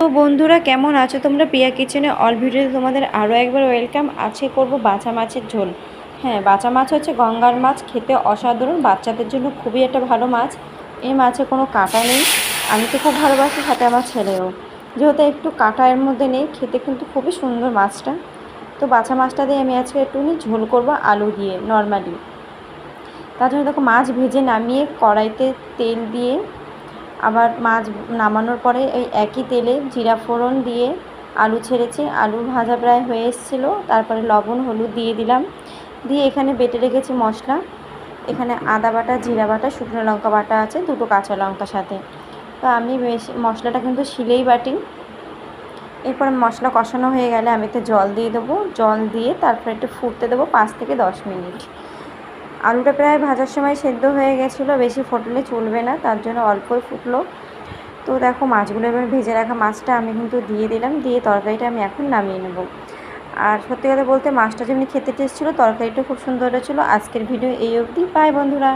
তো বন্ধুরা, কেমন আছো তোমরা? প্রিয়া কিচেনে অল ভিডিওতে তোমাদের আরও একবার ওয়েলকাম। আজকে করব বাঁচা মাছের ঝোল। হ্যাঁ, বাঁচা মাছ হচ্ছে গঙ্গার মাছ, খেতে অসাধারণ, বাচ্চাদের জন্য খুবই একটা ভালো মাছ। এই মাছে কোনো কাঁটা নেই। আমি তো খুব ভালোবাসি, সাথে আমার ছেলেও। যেহেতু একটু কাঁটা এর মধ্যে নেই, খেতে কিন্তু খুবই সুন্দর মাছটা। তো বাঁচা মাছটা দিয়ে আমি আজকে একটুখানি ঝোল করব আলু দিয়ে নর্মালি। তার জন্য দেখো, মাছ ভেজে নামিয়ে কড়াইতে তেল দিয়ে, আবার মাছ নামানোর পরে ওই একই তেলে জিরা ফোড়ন দিয়ে আলু ছেড়েছি। আলু ভাজা প্রায় হয়ে এসেছিলো, তারপরে লবণ হলুদ দিয়ে দিলাম। দিয়ে এখানে বেটে রেখেছি মশলা। এখানে আদা বাটা, জিরা বাটা, শুকনো লঙ্কা বাটা আছে, দুটো কাঁচা লঙ্কার সাথে। তো আমি বেশি মশলাটা কিন্তু শিলেই বাটি। এরপর মশলা কষানো হয়ে গেলে আমি তো জল দিয়ে দেবো। জল দিয়ে তারপরে একটু ফুটতে দেবো 5 থেকে 10 মিনিট। আলুটা প্রায় ভাজার সময় সেদ্ধ হয়ে গেছিলো, বেশি ফুটলে চলবে না, তার জন্য অল্পই ফুটলো। তো দেখো, মাছগুলো এবার ভেজে রাখা মাছটা আমি কিন্তু দিয়ে দিলাম। দিয়ে তরকারিটা আমি এখন নামিয়ে নেব। আর সত্যি কথা বলতে, মাছটা যেমনি খেতে টেস্ট ছিল, তরকারিটা খুব সুন্দর হয়েছিলো। আজকের ভিডিও এই অবধি। বাই বন্ধুরা।